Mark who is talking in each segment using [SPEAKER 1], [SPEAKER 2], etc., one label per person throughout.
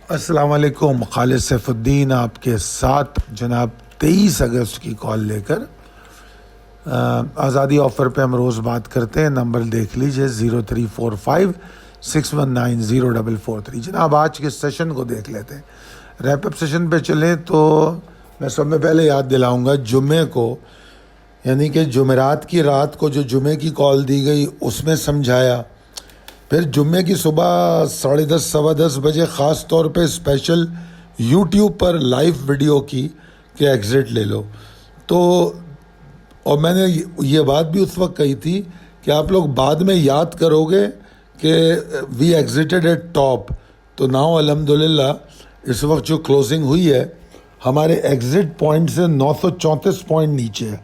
[SPEAKER 1] अस्सलाम वालेकुम। खालिद सैफुद्दीन आपके साथ जनाब 23 अगस्त की कॉल लेकर आज़ादी ऑफ़र पे हम रोज़ बात करते हैं। नंबर देख लीजिए 0345619043। जनाब आज के सेशन को देख लेते हैं। रैपअप सेशन पे चलें तो मैं सब में पहले याद दिलाऊंगा जुम्मे को, यानी कि जुमेरात की रात को जो जुम्मे की कॉल दी गई उसमें समझाया। फिर जुम्मे की सुबह 10:30 10:15 बजे ख़ास तौर पे स्पेशल यूट्यूब पर लाइव वीडियो की कि एग्ज़िट ले लो। तो और मैंने ये बात भी उस वक्त कही थी कि आप लोग बाद में याद करोगे कि वी एग्जिटेड एट टॉप। तो नाउ अल्हम्दुलिल्लाह इस वक्त जो क्लोजिंग हुई है हमारे एग्ज़िट पॉइंट से 934 पॉइंट नीचे है।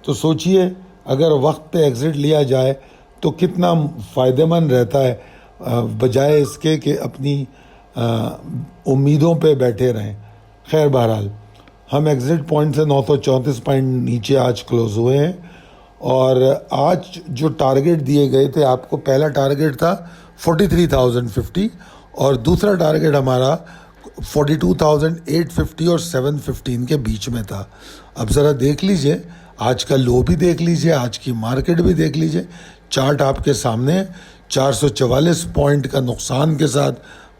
[SPEAKER 1] तो सोचिए अगर वक्त पे एग्ज़िट लिया जाए तो कितना फ़ायदेमंद रहता है, बजाय इसके कि अपनी उम्मीदों पे बैठे रहें। खैर बहरहाल हम एग्ज़िट पॉइंट से 934 पॉइंट नीचे आज क्लोज़ हुए हैं। और आज जो टारगेट दिए गए थे, आपको पहला टारगेट था 43,050 और दूसरा टारगेट हमारा 42,850 और 715 के बीच में था। अब ज़रा देख लीजिए, आज का लो भी देख लीजिए, आज की मार्केट भी देख लीजिए। चार्ट आपके सामने है। 444 पॉइंट का नुकसान के साथ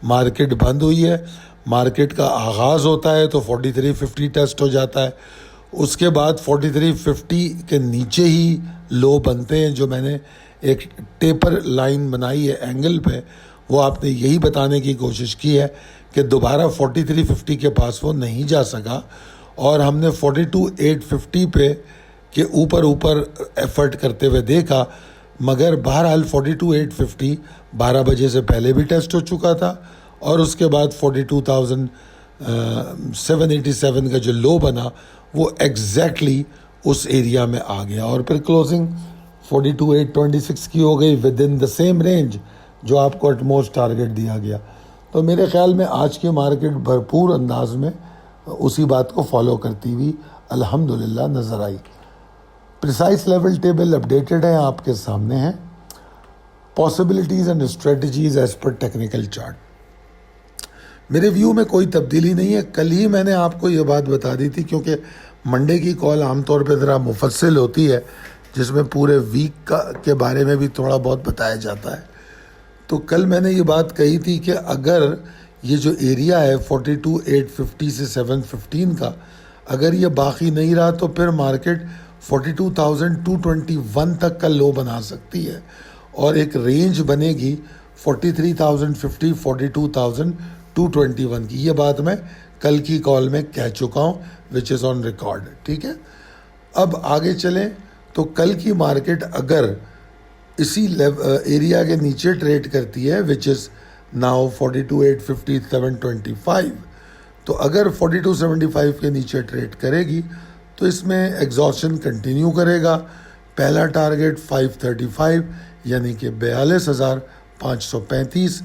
[SPEAKER 1] मार्केट बंद हुई है। मार्केट का आगाज़ होता है तो 4350 टेस्ट हो जाता है, उसके बाद 4350 के नीचे ही लो बनते हैं। जो मैंने एक टेपर लाइन बनाई है एंगल पे, वो आपने यही बताने की कोशिश की है कि दोबारा 4350 के पास वो नहीं जा सका और हमने 42,850 पे के ऊपर एफर्ट करते हुए देखा। मगर बहरहाल 42,850 12 बजे से पहले भी टेस्ट हो चुका था और उसके बाद 42,787 का जो लो बना वो एग्जैक्टली उस एरिया में आ गया और फिर क्लोजिंग 42,826 की हो गई with in the same range जो आपको एटमोस्ट टारगेट दिया गया। तो मेरे ख्याल में आज की मार्केट भरपूर अंदाज में उसी बात को फॉलो करती हुई अल्हम्दुलिल्लाह नज़र आई। प्रिसाइज लेवल टेबल अपडेटेड है, आपके सामने है। Possibilities and strategies as per technical chart. मेरे व्यू में कोई तब्दीली नहीं है। कल ही मैंने आपको ये बात बता दी थी, क्योंकि मंडे की कॉल आमतौर पे ज़रा मुफस्सिल होती है जिसमें पूरे वीक के बारे में भी थोड़ा बहुत बताया जाता है। तो कल मैंने ये बात कही थी कि अगर ये जो एरिया है 42,850 से 715 का, अगर ये बाकी नहीं रहा तो फिर मार्केट 42,221 तक का लो बना सकती है और एक रेंज बनेगी 43,050 42,221 की। ये बात मैं कल की कॉल में कह चुका हूँ, विच इज़ ऑन रिकॉर्ड। ठीक है, अब आगे चलें तो कल की मार्केट अगर इसी एरिया के नीचे ट्रेड करती है विच इज़ नाउ 42,850 725, तो अगर 4275 के नीचे ट्रेड करेगी तो इसमें एग्जॉशन कंटिन्यू करेगा। पहला टारगेट 535 यानी कि 42,535,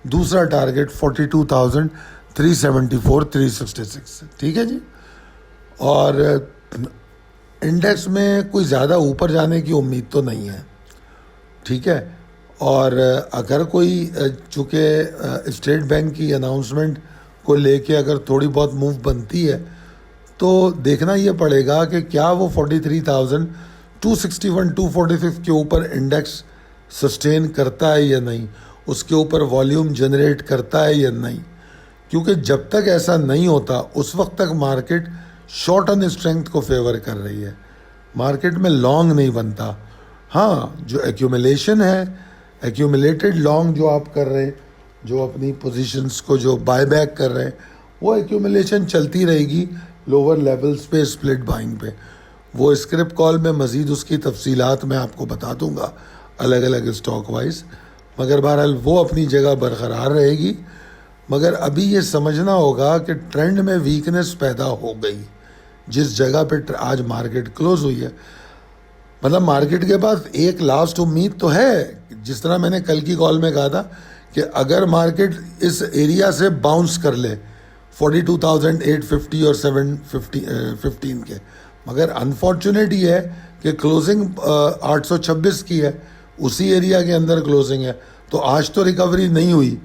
[SPEAKER 1] दूसरा टारगेट 42,374 366। ठीक है जी। और इंडेक्स में कोई ज़्यादा ऊपर जाने की उम्मीद तो नहीं है। ठीक है, और अगर कोई चूँकि स्टेट बैंक की अनाउंसमेंट को लेके अगर थोड़ी बहुत मूव बनती है तो देखना ये पड़ेगा कि क्या वो 43,261 246 के ऊपर इंडेक्स सस्टेन करता है या नहीं, उसके ऊपर वॉल्यूम जनरेट करता है या नहीं। क्योंकि जब तक ऐसा नहीं होता उस वक्त तक मार्केट शॉर्ट टर्म स्ट्रेंथ को फेवर कर रही है, मार्केट में लॉन्ग नहीं बनता। हाँ, जो एक्यूमुलेशन है, एक्यूमुलेटेड लॉन्ग जो आप कर रहे हैं, जो अपनी पोजीशंस को जो बाय बैक कर रहे हैं, वो एक्यूमुलेशन चलती रहेगी लोअर लेवल्स पे स्प्लिट बाइंग पे। वो स्क्रिप्ट कॉल में मज़ीद उसकी तफसीलात मैं आपको बता दूंगा अलग अलग स्टॉक वाइज, मगर बहरहाल वो अपनी जगह बरकरार रहेगी। मगर अभी ये समझना होगा कि ट्रेंड में वीकनेस पैदा हो गई जिस जगह पे आज मार्केट क्लोज हुई है। मतलब मार्केट के पास एक लास्ट उम्मीद तो है, जिस तरह मैंने कल की कॉल में कहा था कि अगर मार्केट इस एरिया से बाउंस कर ले 42,850 और 715 के, मगर अनफॉर्चुनेट ये है कि क्लोजिंग 826 की है, उसी एरिया के अंदर क्लोजिंग है, तो आज तो रिकवरी नहीं हुई।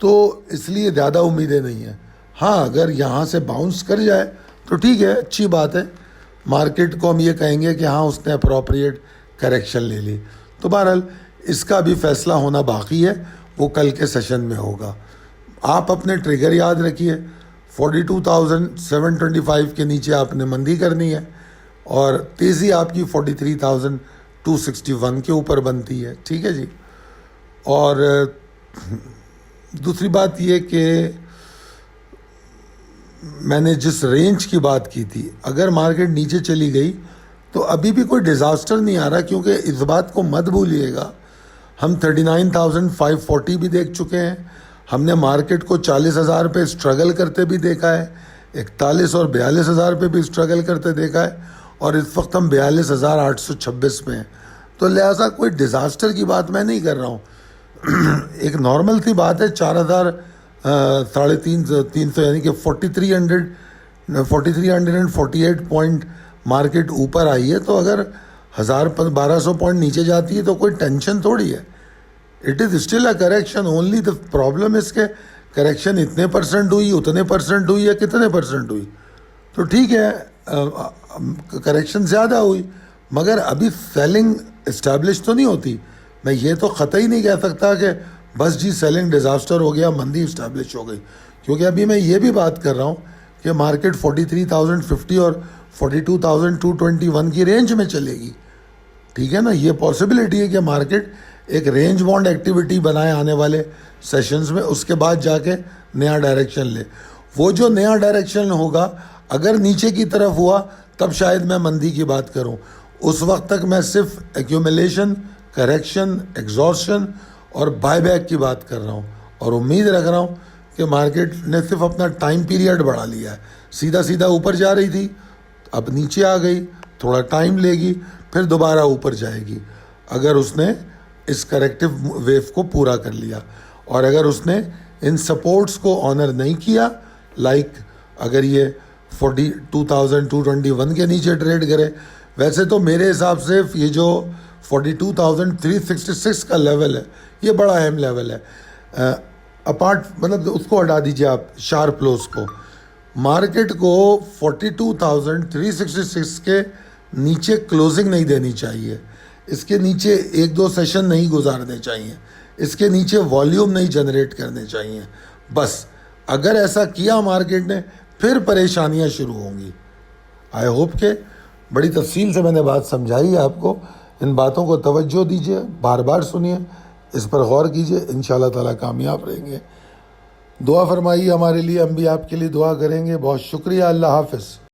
[SPEAKER 1] तो इसलिए ज़्यादा उम्मीदें नहीं है। हाँ, अगर यहाँ से बाउंस कर जाए तो ठीक है, अच्छी बात है, मार्केट को हम ये कहेंगे कि हाँ उसने अप्रोप्रिएट करेक्शन ले ली। तो बहरहाल इसका भी फैसला होना बाकी है, वो कल के सेशन में होगा। आप अपने ट्रिगर याद रखिए, 42,725 के नीचे आपने मंदी करनी है और तेज़ी आपकी 43,261 के ऊपर बनती है, ठीक है जी। और दूसरी बात ये कि मैंने जिस रेंज की बात की थी, अगर मार्केट नीचे चली गई तो अभी भी कोई डिज़ास्टर नहीं आ रहा, क्योंकि इस बात को मत भूलिएगा हम 39,540 भी देख चुके हैं, हमने मार्केट को 40,000 पे स्ट्रगल करते भी देखा है, 41 और 42,000 पे भी स्ट्रगल करते देखा है, और इस वक्त हम 42,826 में हैं। तो लिहाजा कोई डिज़ास्टर की बात मैं नहीं कर रहा हूँ, एक नॉर्मल सी बात है। 4,300 यानी कि 4348 पॉइंट मार्केट ऊपर आई है, तो अगर 1,1200 पॉइंट नीचे जाती है तो कोई टेंशन थोड़ी है। It is still a correction, only the problem इसके करेक्शन इतने परसेंट हुई, उतने परसेंट हुई या कितने परसेंट हुई। तो ठीक है, करेक्शन ज़्यादा हुई मगर अभी सेलिंग इस्टेब्लिश तो नहीं होती। मैं ये तो ख़तई नहीं कह सकता कि बस जी सेलिंग डिज़ास्टर हो गया, मंदी इस्टेब्लिश हो गई, क्योंकि अभी मैं ये भी बात कर रहा हूँ कि मार्केट 43,050 और 42,221 की रेंज में चलेगी, ठीक है ना। ये पॉसिबिलिटी है कि मार्केट एक रेंज बाउंड एक्टिविटी बनाए आने वाले सेशंस में, उसके बाद जाके नया डायरेक्शन ले। वो जो नया डायरेक्शन होगा अगर नीचे की तरफ हुआ तब शायद मैं मंदी की बात करूं। उस वक्त तक मैं सिर्फ एक्यूमुलेशन, करेक्शन, एग्जॉर्शन और बायबैक की बात कर रहा हूं, और उम्मीद रख रहा हूं कि मार्केट ने सिर्फ अपना टाइम पीरियड बढ़ा लिया है। सीधा सीधा ऊपर जा रही थी, अब नीचे आ गई, थोड़ा टाइम लेगी, फिर दोबारा ऊपर जाएगी अगर उसने इस करेक्टिव वेव को पूरा कर लिया। और अगर उसने इन सपोर्ट्स को ऑनर नहीं किया, लाइक अगर ये 42,221 के नीचे ट्रेड करे, वैसे तो मेरे हिसाब से ये जो 42,366 का लेवल है ये बड़ा अहम लेवल है। अपार्ट मतलब उसको हटा दीजिए आप, शार्प लोस को, मार्केट को 42,366 के नीचे क्लोजिंग नहीं देनी चाहिए, इसके नीचे एक दो सेशन नहीं गुजारने चाहिए, इसके नीचे वॉल्यूम नहीं जनरेट करने चाहिए। बस अगर ऐसा किया मार्केट ने फिर परेशानियां शुरू होंगी। आई होप के बड़ी तफसील से मैंने बात समझाई है आपको। इन बातों को तवज्जो दीजिए, बार बार सुनिए, इस पर गौर कीजिए, इंशाल्लाह ताला कामयाब रहेंगे। दुआ फरमाइए हमारे लिए, हम भी आपके लिए दुआ करेंगे। बहुत शुक्रिया। अल्लाह हाफ़िज़।